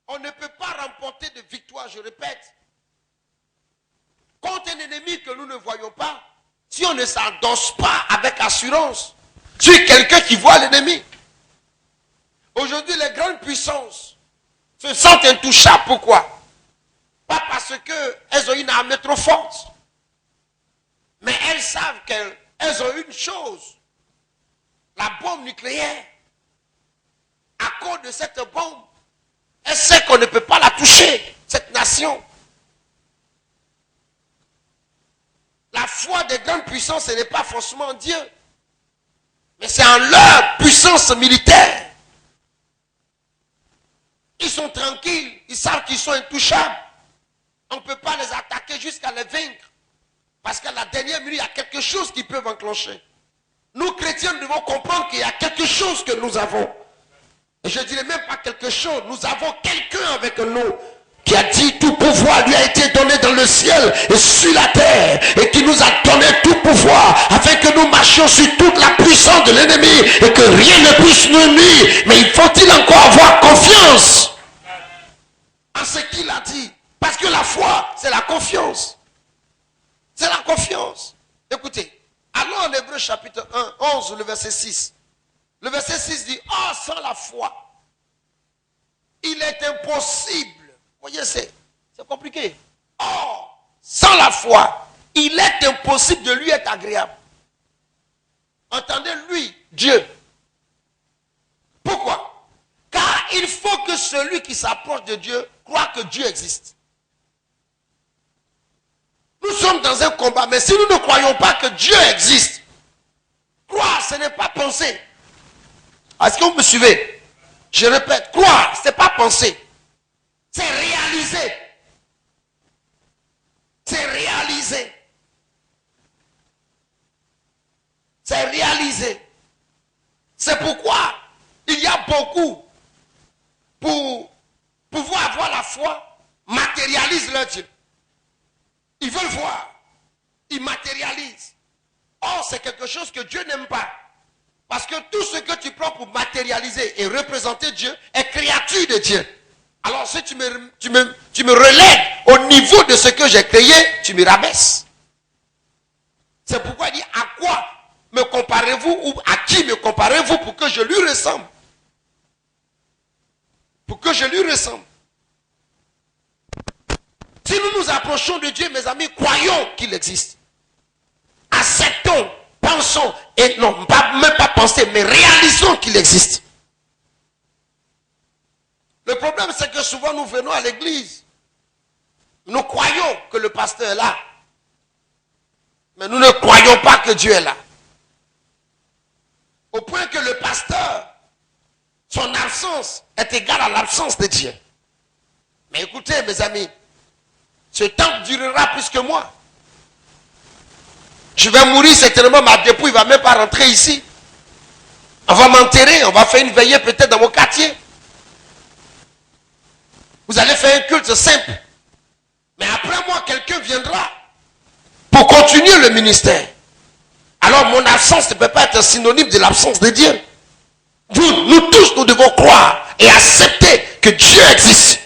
On ne peut pas remporter de victoire, je répète. Contre un ennemi que nous ne voyons pas, si on ne s'endosse pas avec assurance, tu es quelqu'un qui voit l'ennemi. Aujourd'hui, les grandes puissances se sentent intouchables. Pourquoi? Pas parce qu'elles ont une armée trop forte, mais elles savent qu'elles ont une chose, la bombe nucléaire. À cause de cette bombe, elles savent qu'on ne peut pas la toucher, cette nation. La foi des grandes puissances, ce n'est pas forcément en Dieu, mais c'est en leur puissance militaire. Ils sont tranquilles, ils savent qu'ils sont intouchables. On ne peut pas les attaquer jusqu'à les vaincre. Parce qu'à la dernière minute, il y a quelque chose qui peut enclencher. Nous, chrétiens, nous devons comprendre qu'il y a quelque chose que nous avons. Et je ne dirais même pas quelque chose. Nous avons quelqu'un avec nous qui a dit tout pouvoir lui a été donné dans le ciel et sur la terre. Et qui nous a donné tout pouvoir afin que nous marchions sur toute la puissance de l'ennemi et que rien ne puisse nous nuire. Mais il faut-il encore avoir confiance en ce qu'il a dit. Parce que la foi, c'est la confiance. C'est la confiance. Écoutez, allons en Hébreux chapitre 1, 11, le verset 6. Le verset 6 dit, oh, sans la foi, il est impossible. Vous voyez, c'est compliqué. Oh, sans la foi, il est impossible de lui être agréable. Entendez, lui, Dieu. Pourquoi? Car il faut que celui qui s'approche de Dieu croit que Dieu existe. Nous sommes dans un combat, mais si nous ne croyons pas que Dieu existe, croire, ce n'est pas penser. Est-ce que vous me suivez? Je répète, croire, ce n'est pas penser. C'est réaliser. C'est réaliser. C'est réaliser. C'est pourquoi il y a beaucoup, pour pouvoir avoir la foi, matérialisent leur Dieu. Ils veulent voir. Ils matérialisent. Or, c'est quelque chose que Dieu n'aime pas. Parce que tout ce que tu prends pour matérialiser et représenter Dieu est créature de Dieu. Alors si tu me relèves au niveau de ce que j'ai créé, tu me rabaisses. C'est pourquoi il dit, à quoi me comparez-vous ou à qui me comparez-vous pour que je lui ressemble? Pour que je lui ressemble. Si nous nous approchons de Dieu, mes amis, croyons qu'il existe. Acceptons, pensons, et non, même pas penser, mais réalisons qu'il existe. Le problème, c'est que souvent nous venons à l'église. Nous croyons que le pasteur est là. Mais nous ne croyons pas que Dieu est là. Au point que le pasteur, son absence est égale à l'absence de Dieu. Mais écoutez, mes amis, ce temps durera plus que moi. Je vais mourir certainement, ma dépouille ne va même pas rentrer ici. On va m'enterrer, on va faire une veillée peut-être dans mon quartier. Vous allez faire un culte simple. Mais après moi, quelqu'un viendra pour continuer le ministère. Alors mon absence ne peut pas être synonyme de l'absence de Dieu. Nous tous, nous devons croire et accepter que Dieu existe.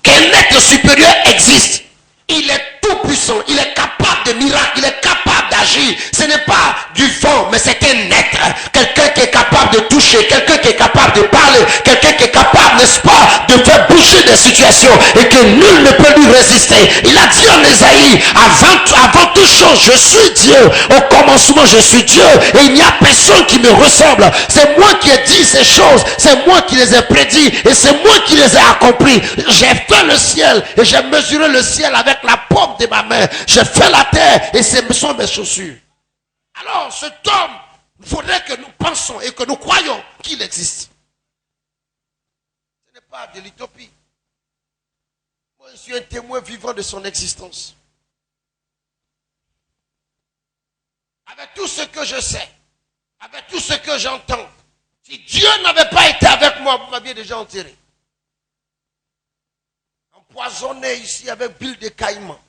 Qu'un être supérieur existe. Il est tout puissant, il est capable de miracles, il est capable d'agir. Ce n'est pas du vent, mais c'est un être. Quelqu'un qui est capable de toucher, quelqu'un qui est capable de parler, quelqu'un qui est capable, n'est-ce pas, de faire bouger des situations et que nul ne peut lui résister. Il a dit en Ésaïe, avant toute chose, je suis Dieu. Au commencement, je suis Dieu et il n'y a personne qui me ressemble. C'est moi qui ai dit ces choses, c'est moi qui les ai prédits et c'est moi qui les ai accomplis. J'ai fait le ciel et j'ai mesuré le ciel avec la paume de ma main. J'ai fait la terre et ce sont mes chaussures. Alors cet homme, il faudrait que nous pensions et que nous croyons qu'il existe. Ce n'est pas de l'utopie. Moi, je suis un témoin vivant de son existence. Avec tout ce que je sais, avec tout ce que j'entends, si Dieu n'avait pas été avec moi, vous m'aviez déjà enterré. Empoisonné ici avec bulle de caïman.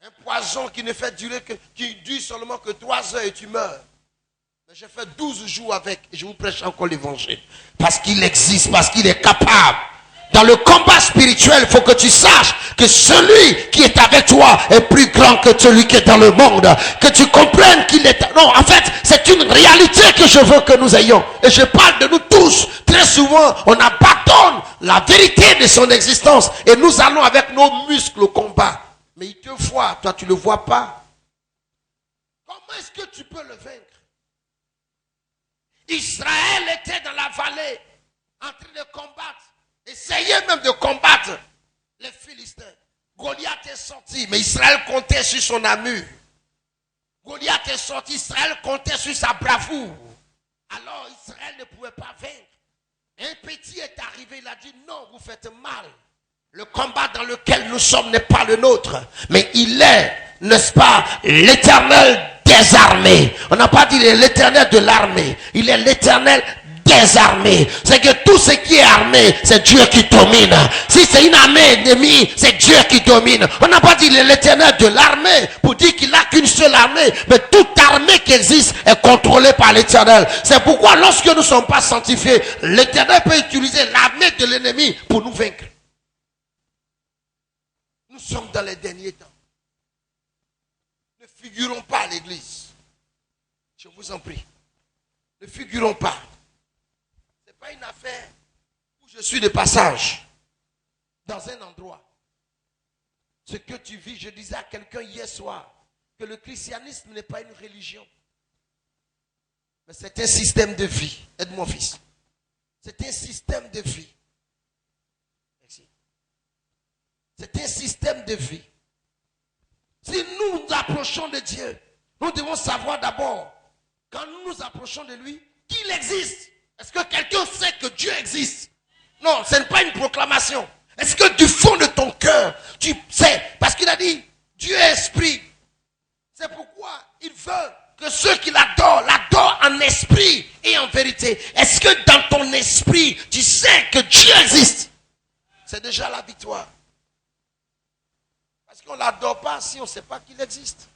Un poison qui ne fait durer que, qui dure seulement que 3 heures et tu meurs. J'ai fait 12 jours avec et je vous prêche encore l'évangile. Parce qu'il existe, parce qu'il est capable. Dans le combat spirituel, il faut que tu saches que celui qui est avec toi est plus grand que celui qui est dans le monde. Que tu comprennes qu'il est... Non, en fait, c'est une réalité que je veux que nous ayons. Et je parle de nous tous. Très souvent, on abandonne la vérité de son existence. Et nous allons avec nos muscles au combat. Mais il te voit, toi tu ne le vois pas. Comment est-ce que tu peux le vaincre? Israël était dans la vallée, en train de combattre, essayait même de combattre les Philistins. Goliath est sorti, mais Israël comptait sur son armure. Goliath est sorti, Israël comptait sur sa bravoure. Alors Israël ne pouvait pas vaincre. Un petit est arrivé, il a dit non, vous faites mal. Le combat dans lequel nous sommes n'est pas le nôtre, mais il est, n'est-ce pas, l'Éternel des armées. On n'a pas dit l'Éternel de l'armée, il est l'Éternel des armées. C'est que tout ce qui est armé, c'est Dieu qui domine. Si c'est une armée ennemie, c'est Dieu qui domine. On n'a pas dit l'Éternel de l'armée pour dire qu'il n'a qu'une seule armée, mais toute armée qui existe est contrôlée par l'Éternel. C'est pourquoi lorsque nous ne sommes pas sanctifiés, l'Éternel peut utiliser l'armée de l'ennemi pour nous vaincre. Nous sommes dans les derniers temps. Ne figurons pas à l'église. Je vous en prie. Ne figurons pas. Ce n'est pas une affaire où je suis de passage dans un endroit. Ce que tu vis, je disais à quelqu'un hier soir que le christianisme n'est pas une religion. Mais c'est un système de vie. Aide mon fils. C'est un système de vie. C'est un système de vie. Si nous nous approchons de Dieu, nous devons savoir d'abord, quand nous nous approchons de lui, qu'il existe. Est-ce que quelqu'un sait que Dieu existe? Non, ce n'est pas une proclamation. Est-ce que du fond de ton cœur, tu sais? Parce qu'il a dit, Dieu est esprit. C'est pourquoi il veut que ceux qui l'adorent en esprit et en vérité. Est-ce que dans ton esprit, tu sais que Dieu existe? C'est déjà la victoire. Parce qu'on ne l'adore pas si on ne sait pas qu'il existe.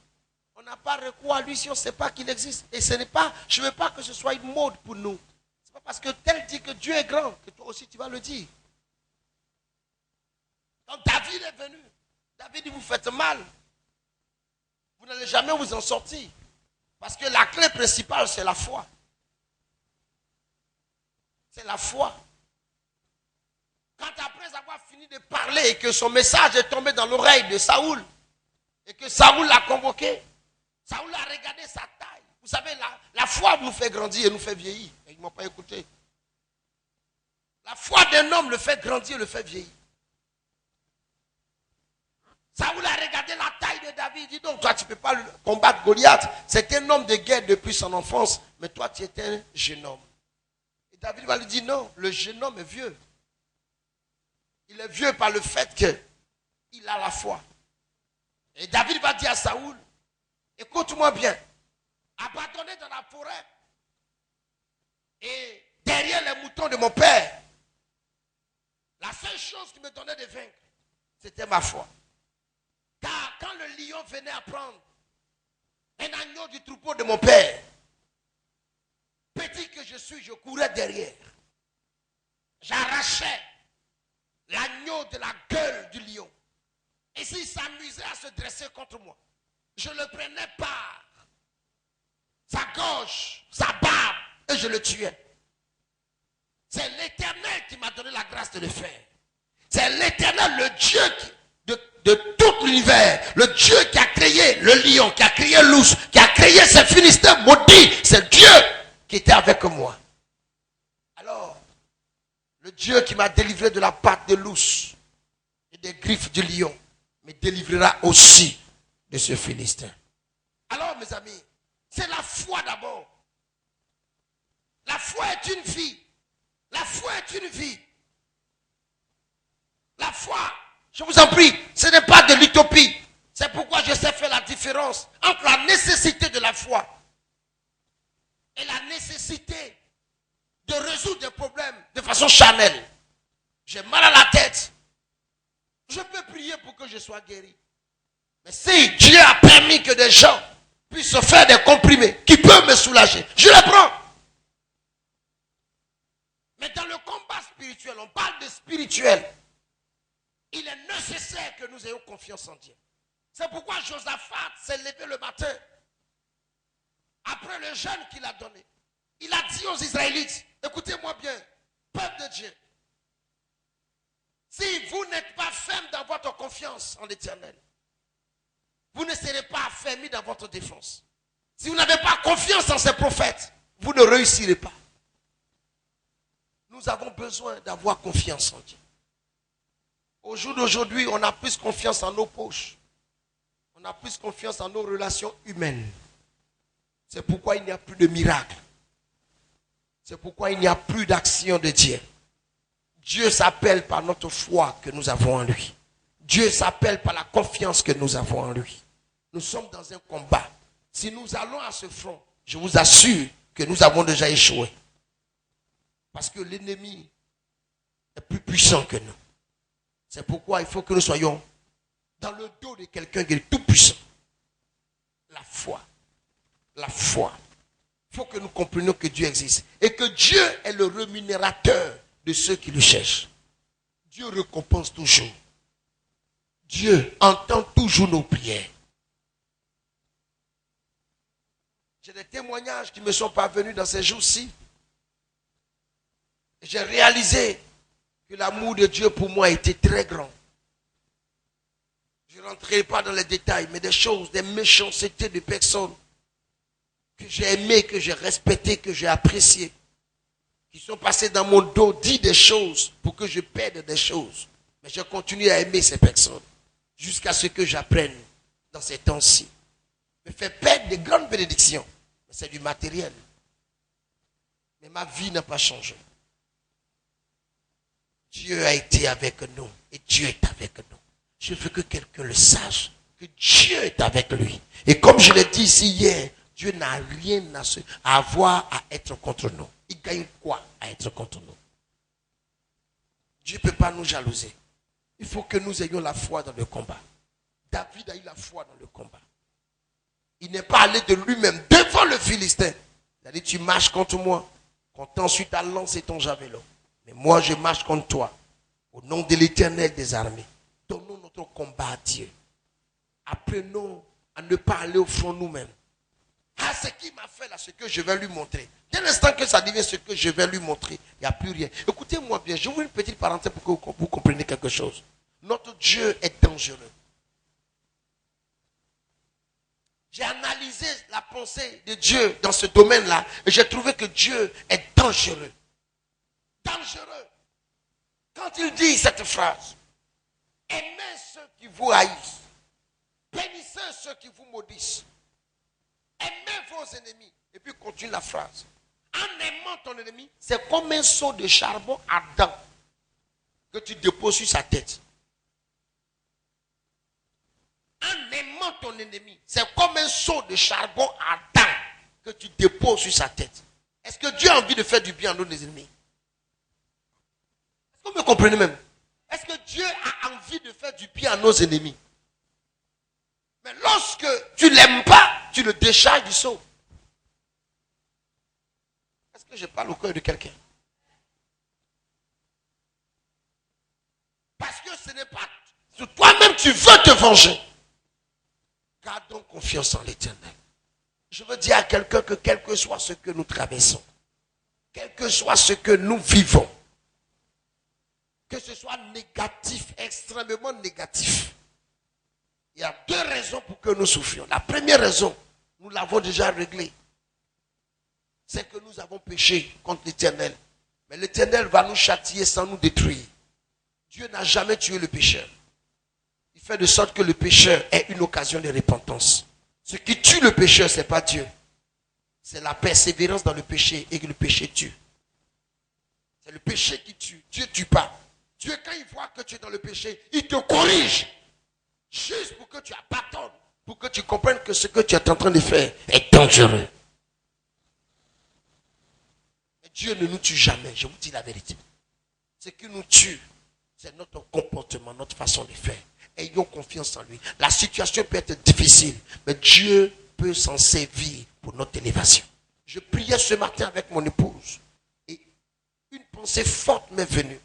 On n'a pas recours à lui si on ne sait pas qu'il existe. Et ce n'est pas, je ne veux pas que ce soit une mode pour nous. Ce n'est pas parce que tel dit que Dieu est grand que toi aussi tu vas le dire. Quand David est venu, David dit vous faites mal. Vous n'allez jamais vous en sortir. Parce que la clé principale c'est la foi. C'est la foi. Quand après avoir fini de parler et que son message est tombé dans l'oreille de Saoul et que Saoul l'a convoqué, Saoul a regardé sa taille. Vous savez, la foi nous fait grandir et nous fait vieillir. Et ils ne m'ont pas écouté. La foi d'un homme le fait grandir et le fait vieillir. Saoul a regardé la taille de David. Il dit donc, toi tu ne peux pas combattre Goliath. C'est un homme de guerre depuis son enfance. Mais toi tu es un jeune homme. Et David va lui dire non, le jeune homme est vieux. Il est vieux par le fait qu'il a la foi. Et David va dire à Saoul, écoute-moi bien, abandonné dans la forêt et derrière les moutons de mon père, la seule chose qui me donnait de vaincre, c'était ma foi. Car quand le lion venait à prendre un agneau du troupeau de mon père, petit que je suis, je courais derrière. J'arrachais l'agneau de la gueule du lion. Et s'il s'amusait à se dresser contre moi, je le prenais par sa gorge, sa barbe, et je le tuais. C'est l'Éternel qui m'a donné la grâce de le faire. C'est l'Éternel, le Dieu de tout l'univers, le Dieu qui a créé le lion, qui a créé l'ours, qui a créé ces Philistins maudits. C'est Dieu qui était avec moi. Alors, le Dieu qui m'a délivré de la patte de l'ours et des griffes du lion me délivrera aussi de ce Philistin. Alors, mes amis, c'est la foi d'abord. La foi est une vie. La foi est une vie. La foi, je vous en prie, ce n'est pas de l'utopie. C'est pourquoi je sais faire la différence entre la nécessité de la foi et la nécessité de résoudre des problèmes de façon charnelle. J'ai mal à la tête. Je peux prier pour que je sois guéri. Mais si Dieu a permis que des gens puisse se faire des comprimés qui peuvent me soulager. Je les prends. Mais dans le combat spirituel, on parle de spirituel. Il est nécessaire que nous ayons confiance en Dieu. C'est pourquoi Josaphat s'est levé le matin, après le jeûne qu'il a donné. Il a dit aux Israélites, écoutez-moi bien, peuple de Dieu, si vous n'êtes pas ferme dans votre confiance en l'Éternel, vous ne serez pas affermis dans votre défense. Si vous n'avez pas confiance en ces prophètes, vous ne réussirez pas. Nous avons besoin d'avoir confiance en Dieu. Au jour d'aujourd'hui, on a plus confiance en nos poches. On a plus confiance en nos relations humaines. C'est pourquoi il n'y a plus de miracles. C'est pourquoi il n'y a plus d'action de Dieu. Dieu s'appelle par notre foi que nous avons en lui. Dieu s'appelle par la confiance que nous avons en lui. Nous sommes dans un combat. Si nous allons à ce front, je vous assure que nous avons déjà échoué. Parce que l'ennemi est plus puissant que nous. C'est pourquoi il faut que nous soyons dans le dos de quelqu'un qui est tout puissant. La foi. La foi. Il faut que nous comprenions que Dieu existe. Et que Dieu est le rémunérateur de ceux qui le cherchent. Dieu récompense toujours. Dieu entend toujours nos prières. J'ai des témoignages qui me sont parvenus dans ces jours-ci. J'ai réalisé que l'amour de Dieu pour moi était très grand. Je ne rentrerai pas dans les détails, mais des choses, des méchancetés de personnes que j'ai aimées, que j'ai respectées, que j'ai appréciées, qui sont passées dans mon dos, dit des choses pour que je perde des choses. Mais je continue à aimer ces personnes jusqu'à ce que j'apprenne dans ces temps-ci. Me fait perdre de grandes bénédictions. Mais c'est du matériel. Mais ma vie n'a pas changé. Dieu a été avec nous et Dieu est avec nous. Je veux que quelqu'un le sache, que Dieu est avec lui. Et comme je l'ai dit ici hier, Dieu n'a rien à avoir à être contre nous. Il gagne quoi à être contre nous? Dieu ne peut pas nous jalouser. Il faut que nous ayons la foi dans le combat. David a eu la foi dans le combat. Il n'est pas allé de lui-même devant le Philistin. Il a dit, tu marches contre moi, qu'on t'ensuite ta lance et ton javelot. Mais moi, je marche contre toi. Au nom de l'Éternel des armées. Donnons notre combat à Dieu. Apprenons à ne pas aller au front nous-mêmes. Ah, ce qu'il m'a fait là, ce que je vais lui montrer. Dès l'instant que ça devient ce que je vais lui montrer, il n'y a plus rien. Écoutez-moi bien, je vous une petite parenthèse pour que vous compreniez quelque chose. Notre Dieu est dangereux. J'ai analysé la pensée de Dieu dans ce domaine-là et j'ai trouvé que Dieu est dangereux. Dangereux. Quand il dit cette phrase, aimez ceux qui vous haïssent, bénissez ceux qui vous maudissent, aimez vos ennemis. Et puis continue la phrase. En aimant ton ennemi, c'est comme un seau de charbon ardent que tu déposes sur sa tête. En aimant ton ennemi, c'est comme un seau de charbon ardent que tu déposes sur sa tête. Est-ce que Dieu a envie de faire du bien à nos ennemis? Est-ce que vous me comprenez même? Est-ce que Dieu a envie de faire du bien à nos ennemis? Mais lorsque tu ne l'aimes pas, tu le décharges du seau. Est-ce que je parle au cœur de quelqu'un? Parce que ce n'est pas toi-même, tu veux te venger. Gardons confiance en l'Éternel. Je veux dire à quelqu'un que quel que soit ce que nous traversons, quel que soit ce que nous vivons, que ce soit négatif, extrêmement négatif, il y a deux raisons pour que nous souffrions. La première raison, nous l'avons déjà réglée, c'est que nous avons péché contre l'Éternel. Mais l'Éternel va nous châtier sans nous détruire. Dieu n'a jamais tué le pécheur. Il fait de sorte que le pécheur ait une occasion de repentance. Ce qui tue le pécheur, ce n'est pas Dieu. C'est la persévérance dans le péché et que le péché tue. C'est le péché qui tue. Dieu ne tue pas. Dieu, quand il voit que tu es dans le péché, il te corrige. Juste pour que tu abandonnes. Pour que tu comprennes que ce que tu es en train de faire est dangereux. Mais Dieu ne nous tue jamais. Je vous dis la vérité. Ce qui nous tue, c'est notre comportement, notre façon de faire. Ayons confiance en lui. La situation peut être difficile, mais Dieu peut s'en servir pour notre élévation. Je priais ce matin avec mon épouse et une pensée forte m'est venue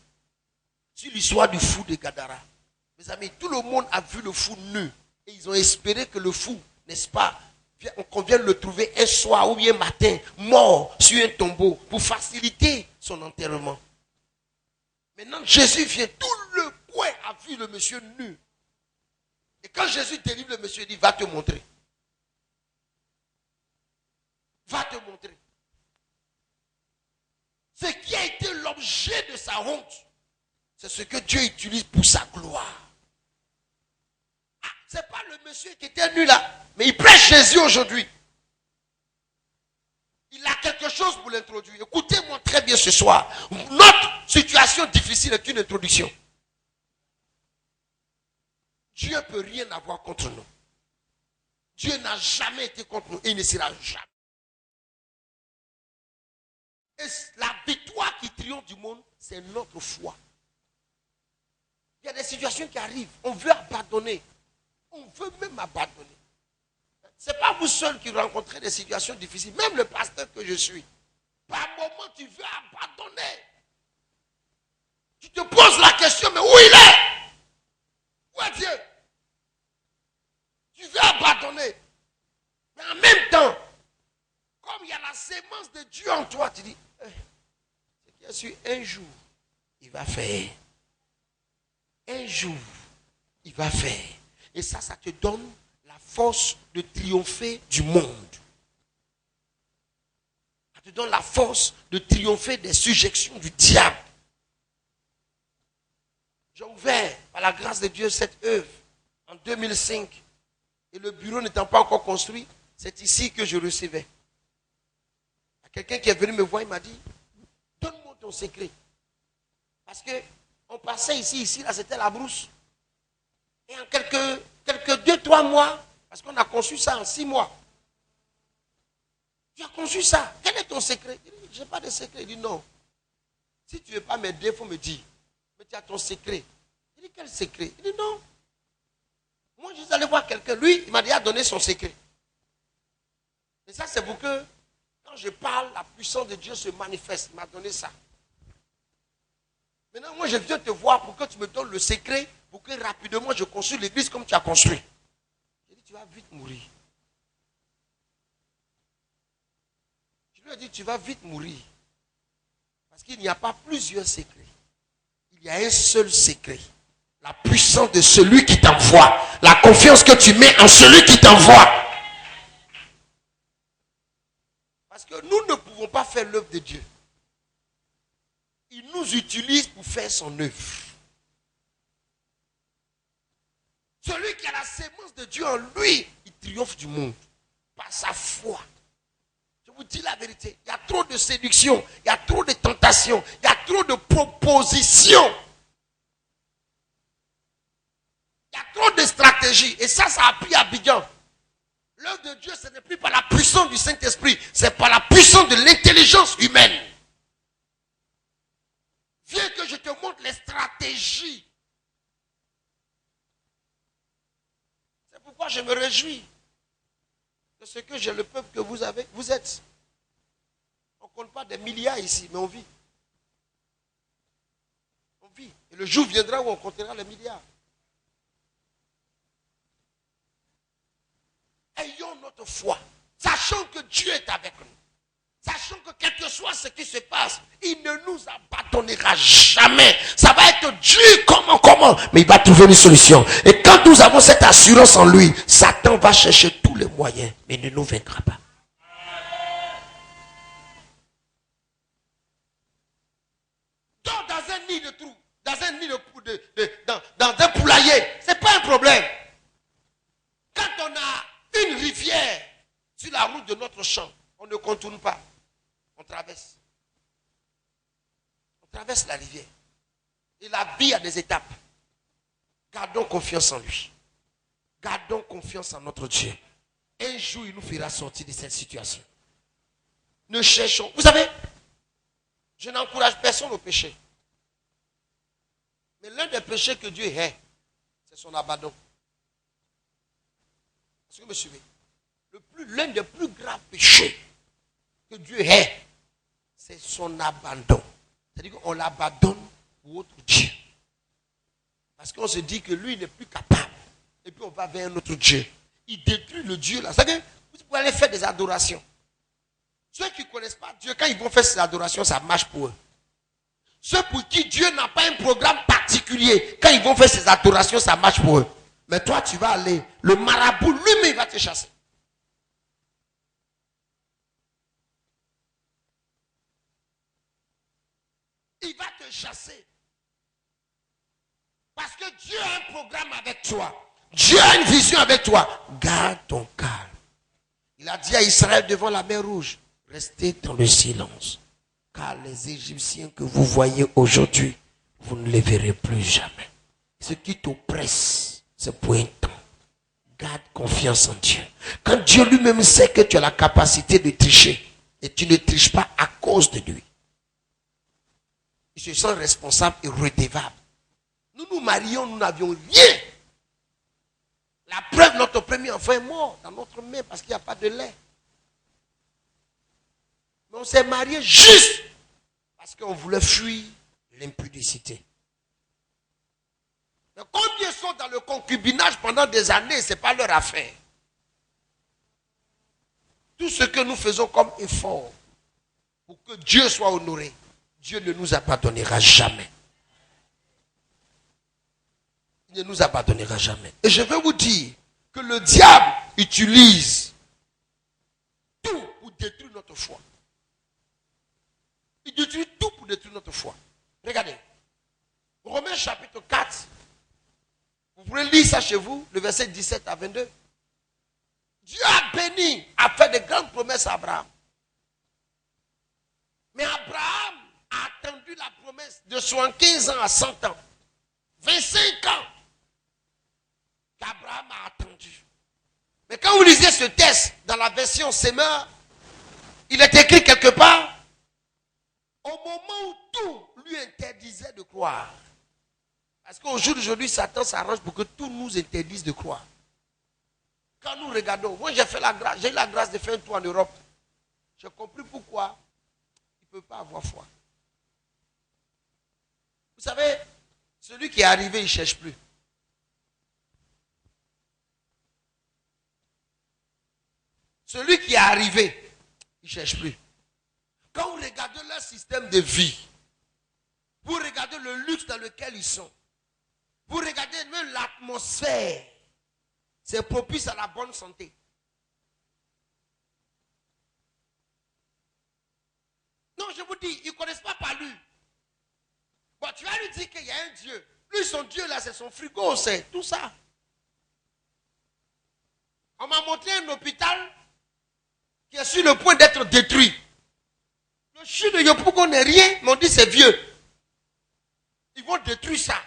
sur l'histoire du fou de Gadara. Mes amis, tout le monde a vu le fou nu et ils ont espéré que le fou, n'est-ce pas, qu'on vienne le trouver un soir ou bien matin, mort sur un tombeau pour faciliter son enterrement. Maintenant, Jésus vient, tout le coin a vu le monsieur nu. Et quand Jésus délivre le monsieur, il dit, va te montrer. Va te montrer. Ce qui a été l'objet de sa honte, c'est ce que Dieu utilise pour sa gloire. Ah, c'est pas le monsieur qui était nu là, mais il prêche Jésus aujourd'hui. Il a quelque chose pour l'introduire. Écoutez-moi très bien ce soir. Notre situation difficile est une introduction. Dieu ne peut rien avoir contre nous. Dieu n'a jamais été contre nous et il ne sera jamais. Et la victoire qui triomphe du monde, c'est notre foi. Il y a des situations qui arrivent. On veut abandonner. On veut même abandonner. Ce n'est pas vous seul qui rencontrez des situations difficiles. Même le pasteur que je suis. Par moment, tu veux abandonner. Tu te poses la question, mais où il est? Où est Dieu? Tu veux abandonner. Mais en même temps, comme il y a la sémence de Dieu en toi, tu dis, c'est bien sûr, un jour, il va faire. Un jour, il va faire. Et ça te donne la force de triompher du monde. Ça te donne la force de triompher des sujections du diable. J'ai ouvert, par la grâce de Dieu, cette œuvre en 2005. Et le bureau n'étant pas encore construit, c'est ici que je recevais. Il y a quelqu'un qui est venu me voir, il m'a dit, donne-moi ton secret. Parce que on passait ici, là, c'était la brousse. Et en quelques 2-3 mois, parce qu'on a conçu ça en 6 mois. Tu as conçu ça. Quel est ton secret? Il dit, je n'ai pas de secret. Il dit, non. Si tu ne veux pas m'aider, il faut me dire. Mais tu as ton secret. Il dit, quel secret? Il dit, non. Moi, je suis allé voir quelqu'un. Lui, il m'a déjà donné son secret. Et ça, c'est pour que, quand je parle, la puissance de Dieu se manifeste. Il m'a donné ça. Maintenant, moi, je viens te voir pour que tu me donnes le secret, pour que rapidement, je construise l'église comme tu as construit. J'ai dit, tu vas vite mourir. Je lui ai dit, tu vas vite mourir. Parce qu'il n'y a pas plusieurs secrets. Il y a un seul secret. La puissance de celui qui t'envoie. La confiance que tu mets en celui qui t'envoie. Parce que nous ne pouvons pas faire l'œuvre de Dieu. Il nous utilise pour faire son œuvre. Celui qui a la sémence de Dieu en lui, il triomphe du monde. Par sa foi. Je vous dis la vérité. Il y a trop de séduction. Il y a trop de tentations. Il y a trop de propositions. Il y a trop de stratégies. Et ça a pris Abidjan. L'œuvre de Dieu, ce n'est plus par la puissance du Saint-Esprit. C'est par la puissance de l'intelligence humaine. Viens que je te montre les stratégies. C'est pourquoi je me réjouis de ce que j'ai le peuple que vous avez, vous êtes. On ne compte pas des milliards ici, mais on vit. On vit. Et le jour viendra où on comptera les milliards. Ayons notre foi. Sachant que Dieu est avec nous. Sachant que quel que soit ce qui se passe, il ne nous abandonnera jamais. Ça va être dur, comment, mais il va trouver une solution. Et quand nous avons cette assurance en lui, Satan va chercher tous les moyens, mais il ne nous vaincra pas. Donc dans un nid de trou, dans un nid dans un poulailler, c'est pas un problème. Quand on a une rivière sur la route de notre champ, on ne contourne pas. On traverse. On traverse la rivière. Et la vie a des étapes. Gardons confiance en lui. Gardons confiance en notre Dieu. Un jour, il nous fera sortir de cette situation. Ne cherchons. Vous savez, je n'encourage personne au péché. Mais l'un des péchés que Dieu hait, c'est son abandon. Est-ce que vous me suivez? l'un des plus graves péchés que Dieu hait, c'est son abandon. C'est-à-dire qu'on l'abandonne pour autre Dieu. Parce qu'on se dit que lui n'est plus capable. Et puis on va vers un autre Dieu. Il détruit le Dieu là. C'est-à-dire que vous pouvez aller faire des adorations. Ceux qui ne connaissent pas Dieu, quand ils vont faire ces adorations, ça marche pour eux. Ceux pour qui Dieu n'a pas un programme particulier, quand ils vont faire ces adorations, ça marche pour eux. Mais toi, tu vas aller, le marabout lui-même, il va te chasser. Il va te chasser. Parce que Dieu a un programme avec toi. Dieu a une vision avec toi. Garde ton calme. Il a dit à Israël devant la mer Rouge, restez dans le silence. Car les Égyptiens que vous voyez aujourd'hui, vous ne les verrez plus jamais. Ce qui t'oppresse, c'est pour un temps. Garde confiance en Dieu. Quand Dieu lui-même sait que tu as la capacité de tricher, et tu ne triches pas à cause de lui, il se sent responsable et redevable. Nous nous marions, nous n'avions rien. La preuve, notre premier enfant est mort dans notre main parce qu'il n'y a pas de lait. Mais on s'est mariés juste parce qu'on voulait fuir l'impudicité. Mais combien sont dans le concubinage pendant des années, ce n'est pas leur affaire. Tout ce que nous faisons comme effort pour que Dieu soit honoré, Dieu ne nous abandonnera jamais. Il ne nous abandonnera jamais. Et je vais vous dire que le diable utilise tout pour détruire notre foi. Il utilise tout pour détruire notre foi. Regardez. Romains chapitre 4. Vous pouvez lire ça chez vous, le verset 17 à 22. Dieu a béni, a fait de grandes promesses à Abraham. Mais Abraham a attendu la promesse de 75 ans à 100 ans. 25 ans qu'Abraham a attendu. Mais quand vous lisez ce texte dans la version Semeur, il est écrit quelque part, au moment où tout lui interdisait de croire. Parce qu'au jour d'aujourd'hui, Satan s'arrange pour que tout nous interdise de croire. Quand nous regardons, moi j'ai eu la grâce de faire un tour en Europe. J'ai compris pourquoi il ne peut pas avoir foi. Vous savez, celui qui est arrivé, il ne cherche plus. Celui qui est arrivé, il ne cherche plus. Quand vous regardez leur système de vie, vous regardez le luxe dans lequel ils sont, vous regardez même l'atmosphère, c'est propice à la bonne santé. Non, je vous dis, ils ne connaissent pas par lui. Bon, tu vas lui dire qu'il y a un Dieu. Lui, son Dieu là, c'est son frigo, c'est tout ça. On m'a montré un hôpital qui est sur le point d'être détruit. Le chien de Yopougon n'est rien, mais on dit c'est vieux. Ils vont détruire ça.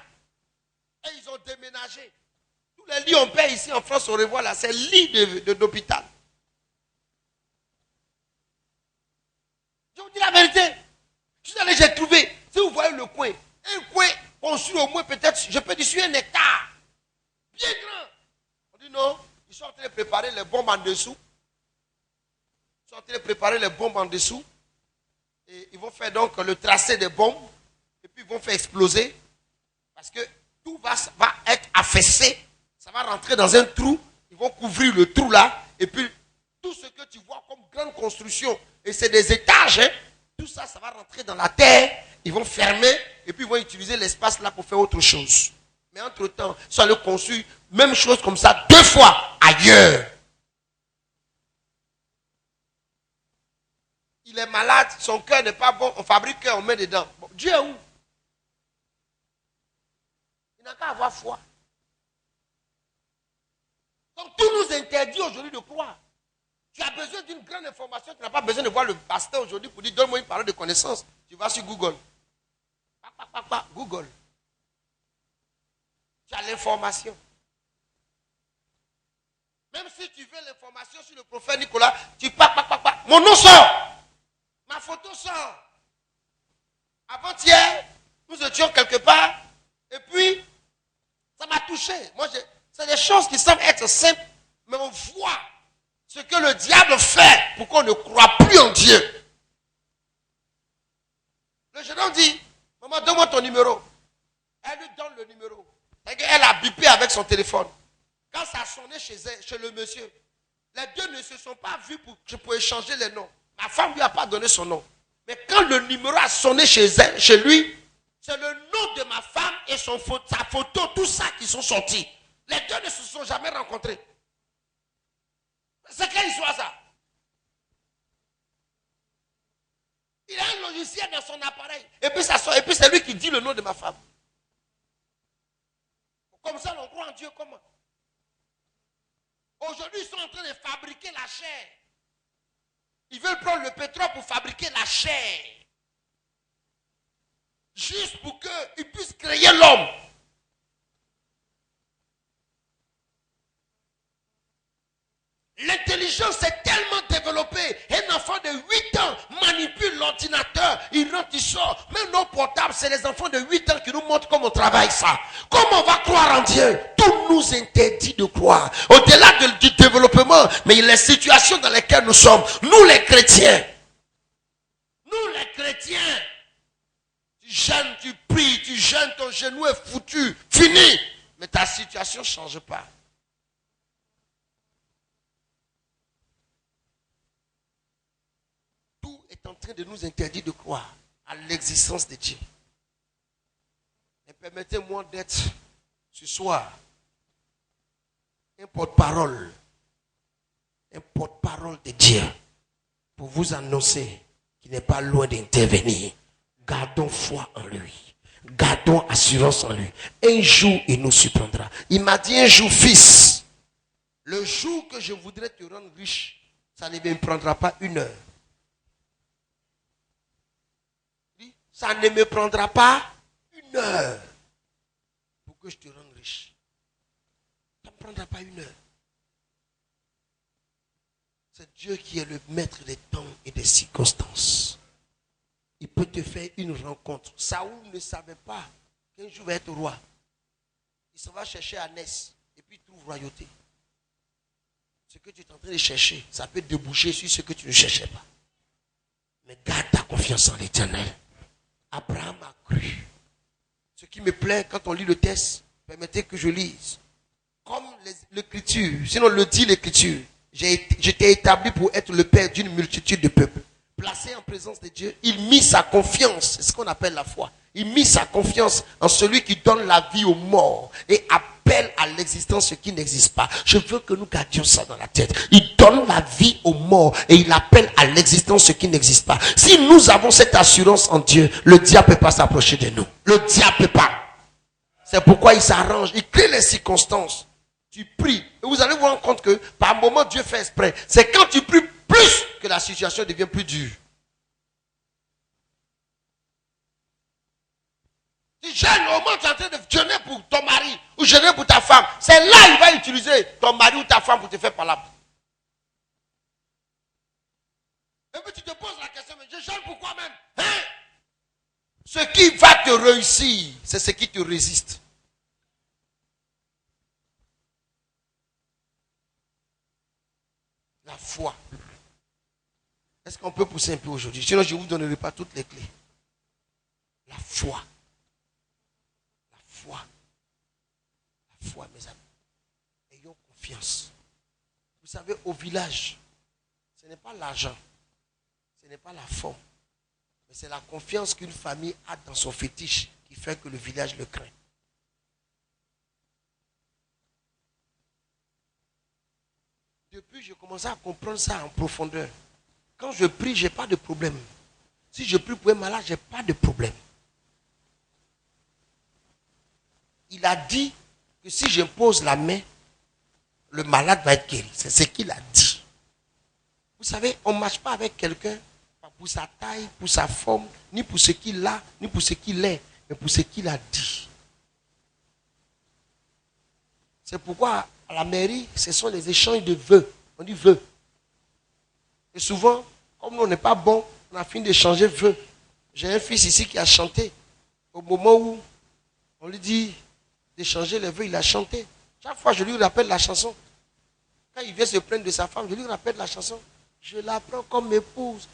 Et ils ont déménagé. Tous les lits on paie ici en France, on revoit là, c'est lit d'hôpital. Je vous dis la vérité. Je suis allé, j'ai trouvé, si vous voyez le coin, un coin construit au moins peut-être, je peux dire sur 1 hectare. Bien grand. On dit non, ils sont en train de préparer les bombes en dessous. Ils sont en train de préparer les bombes en dessous. Et ils vont faire donc le tracé des bombes. Et puis ils vont faire exploser. Parce que tout va être affaissé. Ça va rentrer dans un trou. Ils vont couvrir le trou là. Et puis tout ce que tu vois comme grande construction, et c'est des étages, hein, tout ça, ça va rentrer dans la terre. Ils vont fermer. Et puis ils vont utiliser l'espace là pour faire autre chose. Mais entre-temps, ça le construit, même chose comme ça, 2 fois ailleurs. Il est malade, son cœur n'est pas bon, on fabrique cœur, on met dedans. Bon, Dieu est où? Il n'a qu'à avoir foi. Donc tout nous interdit aujourd'hui de croire. Tu as besoin d'une grande information, tu n'as pas besoin de voir le pasteur aujourd'hui pour dire donne-moi une parole de connaissance. Tu vas sur Google. Google. Tu as l'information. Même si tu veux l'information sur le prophète Nicolas, tu pars. Mon nom sort. Ma photo sort. Avant-hier, nous étions quelque part, et puis, ça m'a touché. Moi, c'est des choses qui semblent être simples, mais on voit ce que le diable fait pour qu'on ne croit plus en Dieu. Le jeune homme dit, maman, donne-moi ton numéro. Elle lui donne le numéro. Elle a bipé avec son téléphone. Quand ça a sonné chez le monsieur, les deux ne se sont pas vus pour échanger les noms. Ma femme ne lui a pas donné son nom. Mais quand le numéro a sonné chez lui, c'est le nom de ma femme et sa photo, tout ça qui sont sortis. Les deux ne se sont jamais rencontrés. C'est quelle histoire ça? Il a un logiciel dans son appareil. Et puis ça sort. Et puis c'est lui qui dit le nom de ma femme. Comme ça, on croit en Dieu comment? Aujourd'hui, ils sont en train de fabriquer la chair. Ils veulent prendre le pétrole pour fabriquer la chair. Juste pour qu'ils puissent créer l'homme. L'intelligence est tellement développée. Un enfant de 8 ans manipule l'ordinateur. Il rentre, il sort. Même nos portables, c'est les enfants de 8 ans qui nous montrent comment on travaille ça. Comment on va croire en Dieu? Tout nous interdit de croire. Au-delà du développement, mais les situations dans lesquelles nous sommes, nous les chrétiens. Nous les chrétiens. Tu jeûnes, tu pries, tu jeûnes, ton genou est foutu. Fini. Mais ta situation ne change pas. Est en train de nous interdire de croire à l'existence de Dieu. Et permettez-moi d'être ce soir un porte-parole de Dieu pour vous annoncer qu'il n'est pas loin d'intervenir. Gardons foi en lui. Gardons assurance en lui. Un jour, il nous surprendra. Il m'a dit un jour, fils, le jour que je voudrais te rendre riche, ça ne me prendra pas 1 heure. Ça ne me prendra pas 1 heure pour que je te rende riche. Ça ne me prendra pas 1 heure. C'est Dieu qui est le maître des temps et des circonstances. Il peut te faire une rencontre. Saoul ne savait pas qu'un jour va être roi. Il s'en va chercher Anès et puis il trouve royauté. Ce que tu es en train de chercher, ça peut déboucher sur ce que tu ne cherchais pas. Mais garde ta confiance en l'Éternel. Abraham a cru. Ce qui me plaît quand on lit le texte, permettez que je lise. Comme l'écriture, sinon le dit l'écriture, j'étais établi pour être le père d'une multitude de peuples. Placé en présence de Dieu, il mit sa confiance, c'est ce qu'on appelle la foi. Il mit sa confiance en celui qui donne la vie aux morts et appelle à l'existence ce qui n'existe pas. Je veux que nous gardions ça dans la tête. Il donne la vie aux morts et il appelle à l'existence ce qui n'existe pas. Si nous avons cette assurance en Dieu, le diable ne peut pas s'approcher de nous. Le diable ne peut pas. C'est pourquoi il s'arrange, il crée les circonstances. Tu pries et vous allez vous rendre compte que par moment Dieu fait exprès. C'est quand tu pries plus que la situation devient plus dure. Tu jeûnes, au moins tu es en train de jeûner pour ton mari ou jeûner pour ta femme. C'est là qu'il va utiliser ton mari ou ta femme pour te faire palabre. Et puis tu te poses la question, mais je jeûne pour quoi même? Hein? Ce qui va te réussir, c'est ce qui te résiste. La foi. Est-ce qu'on peut pousser un peu aujourd'hui? Sinon, je ne vous donnerai pas toutes les clés. La foi. La foi. La foi, mes amis. Ayons confiance. Vous savez, au village, ce n'est pas l'argent. Ce n'est pas la forme. Mais c'est la confiance qu'une famille a dans son fétiche qui fait que le village le craint. Depuis, j'ai commencé à comprendre ça en profondeur. Quand je prie, je n'ai pas de problème. Si je prie pour un malade, je n'ai pas de problème. Il a dit que si j'impose la main, le malade va être guéri. C'est ce qu'il a dit. Vous savez, on ne marche pas avec quelqu'un pour sa taille, pour sa forme, ni pour ce qu'il a, ni pour ce qu'il est, mais pour ce qu'il a dit. C'est pourquoi à la mairie, ce sont les échanges de vœux. On dit vœux. Et souvent, comme nous, on n'est pas bon, on a fini d'échanger vœux. J'ai un fils ici qui a chanté. Au moment où on lui dit d'échanger les vœux, il a chanté. Chaque fois, je lui rappelle la chanson. Quand il vient se plaindre de sa femme, je lui rappelle la chanson. Je la prends comme épouse.